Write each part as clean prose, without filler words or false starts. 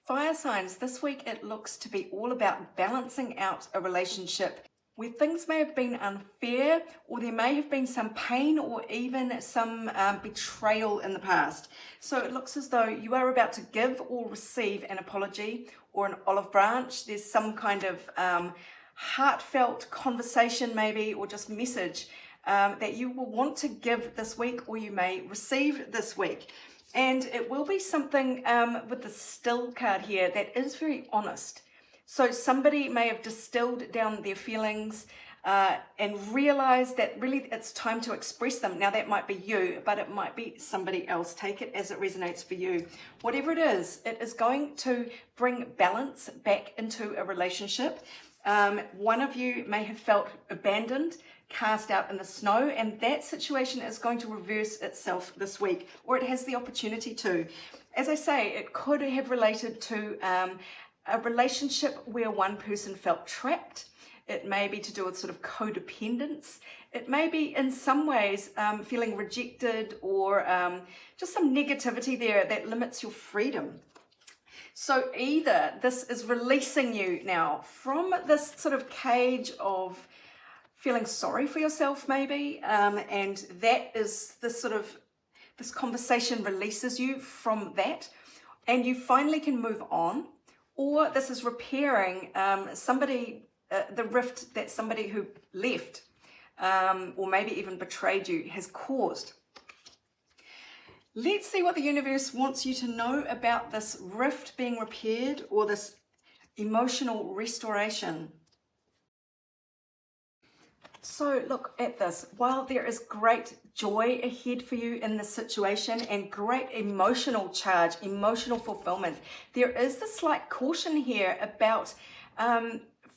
Fire signs, this week it looks to be all about balancing out a relationship where things may have been unfair, or there may have been some pain or even some betrayal in the past. So it looks as though you are about to give or receive an apology or an olive branch. There's some kind of heartfelt conversation maybe, or just message that you will want to give this week, or you may receive this week. And it will be something with the still card here that is very honest. So somebody may have distilled down their feelings and realized that really it's time to express them. Now that might be you, but it might be somebody else. Take it as it resonates for you. Whatever it is going to bring balance back into a relationship. One of you may have felt abandoned, cast out in the snow, and that situation is going to reverse itself this week, or it has the opportunity to. As I say, it could have related to a relationship where one person felt trapped. It may be to do with sort of codependence. It may be in some ways feeling rejected, or just some negativity there that limits your freedom. So either this is releasing you now from this sort of cage of feeling sorry for yourself maybe, and that is this conversation releases you from that, and you finally can move on, or this is repairing the rift that somebody who left, or maybe even betrayed you, has caused. Let's see what the universe wants you to know about this rift being repaired, or this emotional restoration. So look at this. While there is great joy ahead for you in this situation and great emotional charge, emotional fulfillment, there is this slight caution here about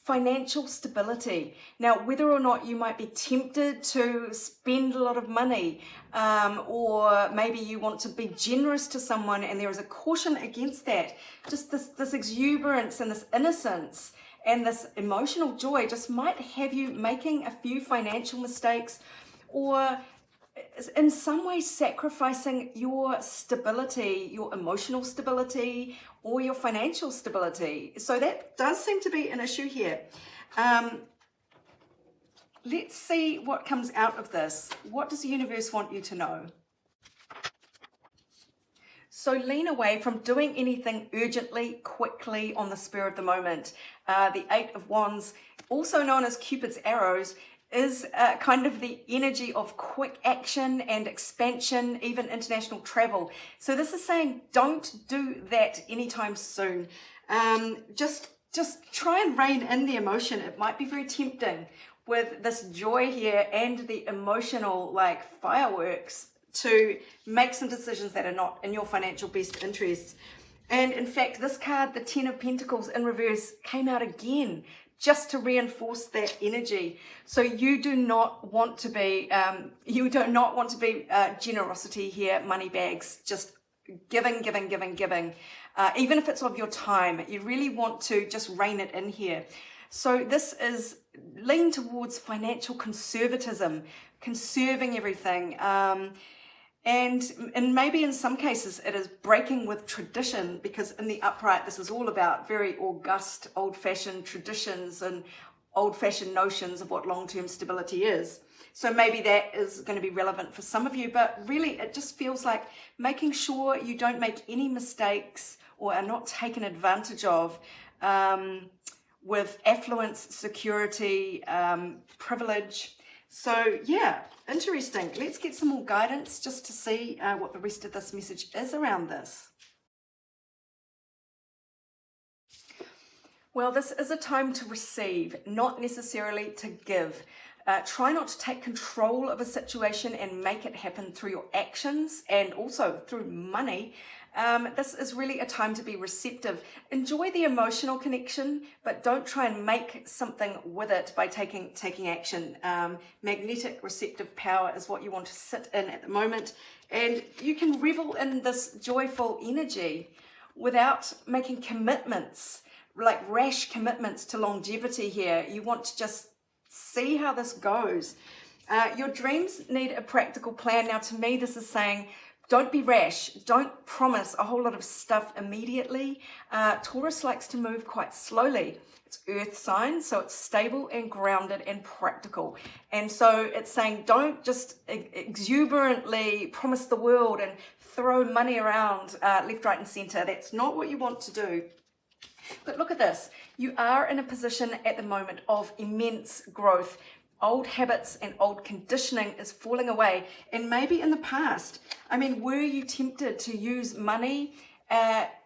financial stability. Now, whether or not you might be tempted to spend a lot of money, or maybe you want to be generous to someone, and there is a caution against that. Just this exuberance and this innocence and this emotional joy just might have you making a few financial mistakes, or in some way sacrificing your stability, your emotional stability, or your financial stability. So that does seem to be an issue here. Let's see what comes out of this. What does the universe want you to know? So lean away from doing anything urgently, quickly, on the spur of the moment. The Eight of Wands, also known as Cupid's arrows, is kind of the energy of quick action and expansion, even international travel. So this is saying don't do that anytime soon. Just try and rein in the emotion. It might be very tempting with this joy here and the emotional like fireworks to make some decisions that are not in your financial best interests. And in fact, this card, the Ten of Pentacles in reverse, came out again just to reinforce that energy. So you do not want to be, generosity here, money bags, just giving. Even if it's of your time, you really want to just rein it in here. So this is lean towards financial conservatism, conserving everything. And maybe in some cases it is breaking with tradition, because in the upright this is all about very august, old-fashioned traditions and old-fashioned notions of what long-term stability is. So maybe that is going to be relevant for some of you, but really it just feels like making sure you don't make any mistakes or are not taken advantage of with affluence, security, privilege. So yeah, interesting. Let's get some more guidance just to see what the rest of this message is around this. Well, this is a time to receive, not necessarily to give. Try not to take control of a situation and make it happen through your actions and also through money. This is really a time to be receptive. Enjoy the emotional connection, but don't try and make something with it by taking action. Magnetic receptive power is what you want to sit in at the moment, and you can revel in this joyful energy without making commitments, like rash commitments to longevity here. You want to just see how this goes. Your dreams need a practical plan. Now, to me, this is saying Don't be rash. Don't promise a whole lot of stuff immediately. Taurus likes to move quite slowly. It's earth sign, so it's stable and grounded and practical. And so it's saying don't just exuberantly promise the world and throw money around left, right, and center. That's not what you want to do. But look at this. You are in a position at the moment of immense growth. Old habits and old conditioning is falling away. And maybe in the past, I mean, were you tempted to use money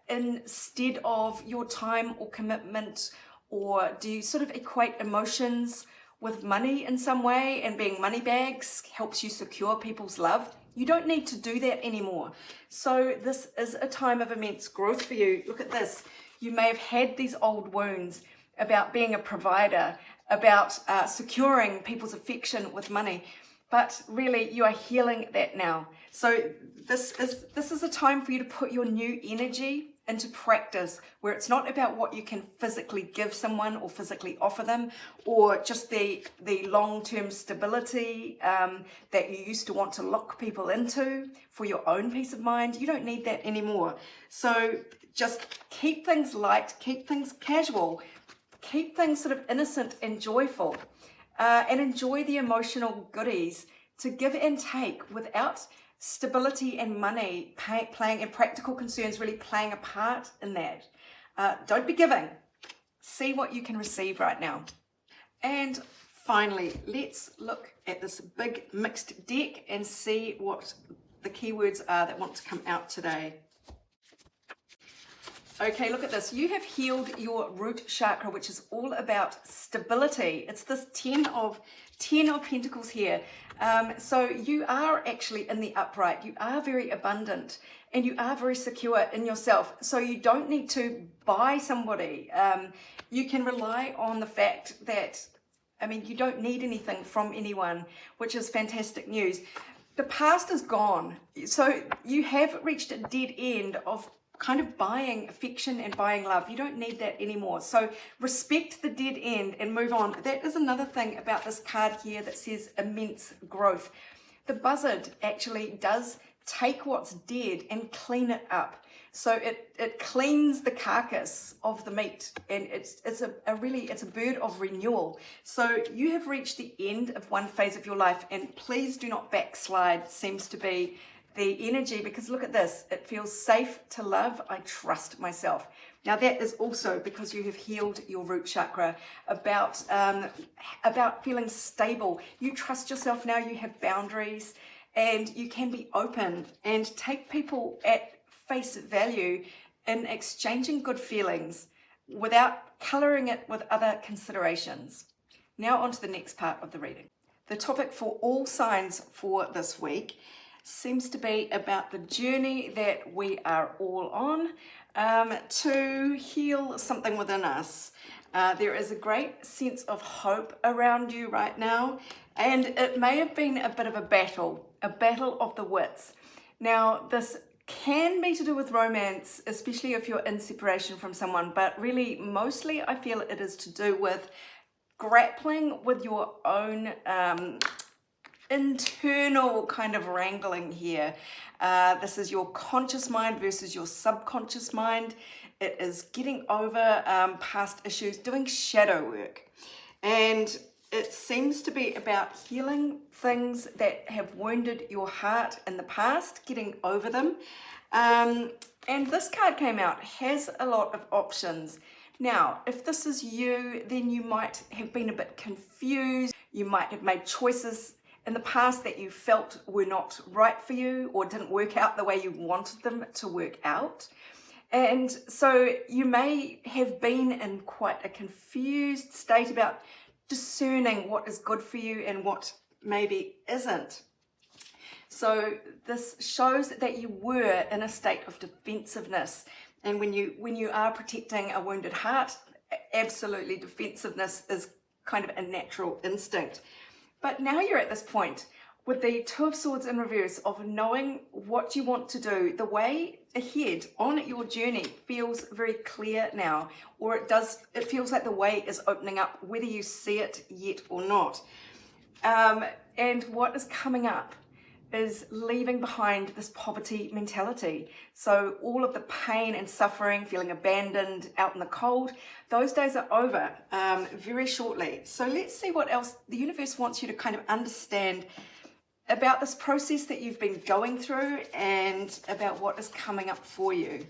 instead of your time or commitment? Or do you sort of equate emotions with money in some way, and being money bags helps you secure people's love? You don't need to do that anymore. So this is a time of immense growth for you. Look at this. You may have had these old wounds about being a provider, about securing people's affection with money, but really you are healing that now. So this is a time for you to put your new energy into practice, where it's not about what you can physically give someone or physically offer them, or just the long-term stability that you used to want to lock people into for your own peace of mind. You don't need that anymore. So just keep things light, keep things casual, keep things sort of innocent and joyful, and enjoy the emotional goodies. To give and take without stability and money playing, and practical concerns really playing a part in that. Don't be giving. See what you can receive right now. And finally, let's look at this big mixed deck and see what the keywords are that want to come out today. Okay, look at this. You have healed your root chakra, which is all about stability. It's this 10 of Pentacles here. So you are actually in the upright. You are very abundant and you are very secure in yourself. So you don't need to buy somebody. You can rely on the fact that, I mean, you don't need anything from anyone, which is fantastic news. The past is gone. So you have reached a dead end of kind of buying affection and buying love. You don't need that anymore. So respect the dead end and move on. That is another thing about this card here that says immense growth. The buzzard actually does take what's dead and clean it up. So it cleans the carcass of the meat, and it's a bird of renewal. So you have reached the end of one phase of your life, and please do not backslide, seems to be the energy, because look at this. It feels safe to love. I trust myself. Now that is also because you have healed your root chakra, about feeling stable. You trust yourself now. You have boundaries, and you can be open and take people at face value in exchanging good feelings without coloring it with other considerations. Now on to the next part of the reading. The topic for all signs for this week seems to be about the journey that we are all on to heal something within us. There is a great sense of hope around you right now, and it may have been a bit of a battle of the wits. Now, this can be to do with romance, especially if you're in separation from someone, but really, mostly I feel it is to do with grappling with your own internal kind of wrangling here. This is your conscious mind versus your subconscious mind. It is getting over past issues, doing shadow work. And it seems to be about healing things that have wounded your heart in the past, getting over them. And this card came out, has a lot of options. Now, if this is you, then you might have been a bit confused. You might have made choices in the past that you felt were not right for you or didn't work out the way you wanted them to work out. And so you may have been in quite a confused state about discerning what is good for you and what maybe isn't. So this shows that you were in a state of defensiveness. And when you are protecting a wounded heart, absolutely defensiveness is kind of a natural instinct. But now you're at this point with the Two of Swords in reverse of knowing what you want to do. The way ahead on your journey feels very clear now, or it feels like the way is opening up, whether you see it yet or not. And what is coming up is leaving behind this poverty mentality. So all of the pain and suffering, feeling abandoned out in the cold, those days are over very shortly. So let's see what else the universe wants you to kind of understand about this process that you've been going through and about what is coming up for you.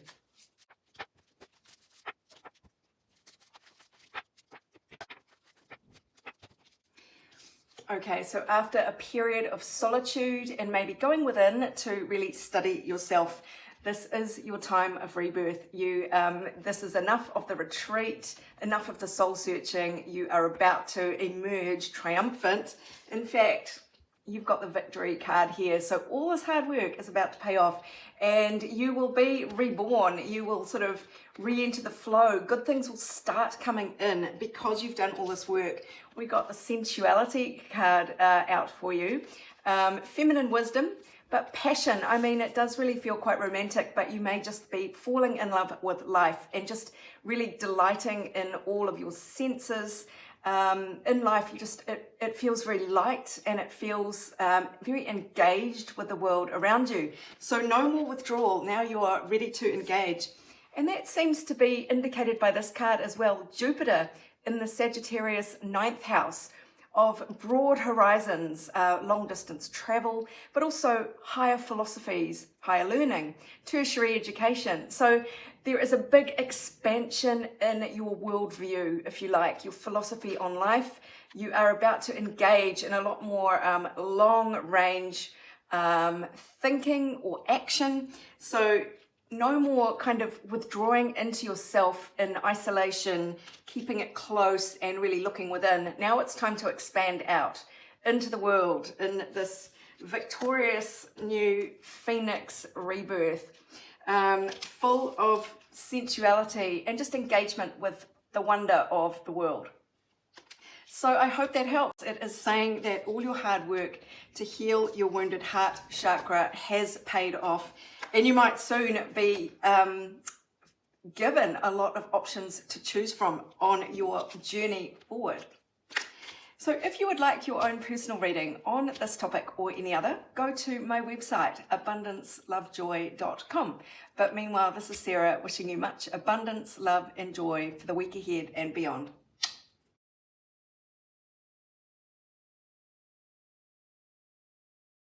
Okay, so after a period of solitude and maybe going within to really study yourself, this is your time of rebirth. This is enough of the retreat, enough of the soul searching. You are about to emerge triumphant. In fact, you've got the victory card here. So all this hard work is about to pay off and you will be reborn. You will sort of re-enter the flow. Good things will start coming in because you've done all this work. We got the sensuality card out for you. Feminine wisdom, but passion. I mean, it does really feel quite romantic, but you may just be falling in love with life and just really delighting in all of your senses. In life, it feels very light and it feels very engaged with the world around you. So no more withdrawal. Now you are ready to engage. And that seems to be indicated by this card as well. Jupiter in the Sagittarius 9th house of broad horizons, long distance travel, but also higher philosophies, higher learning, tertiary education. So there is a big expansion in your worldview, if you like, your philosophy on life. You are about to engage in a lot more long range thinking or action. So no more kind of withdrawing into yourself in isolation, keeping it close and really looking within. Now it's time to expand out into the world in this victorious new phoenix rebirth, full of sensuality and just engagement with the wonder of the world. So I hope that helps. It is saying that all your hard work to heal your wounded heart chakra has paid off, and you might soon be given a lot of options to choose from on your journey forward. So if you would like your own personal reading on this topic or any other, go to my website, abundancelovejoy.com. But meanwhile, this is Sarah wishing you much abundance, love and joy for the week ahead and beyond.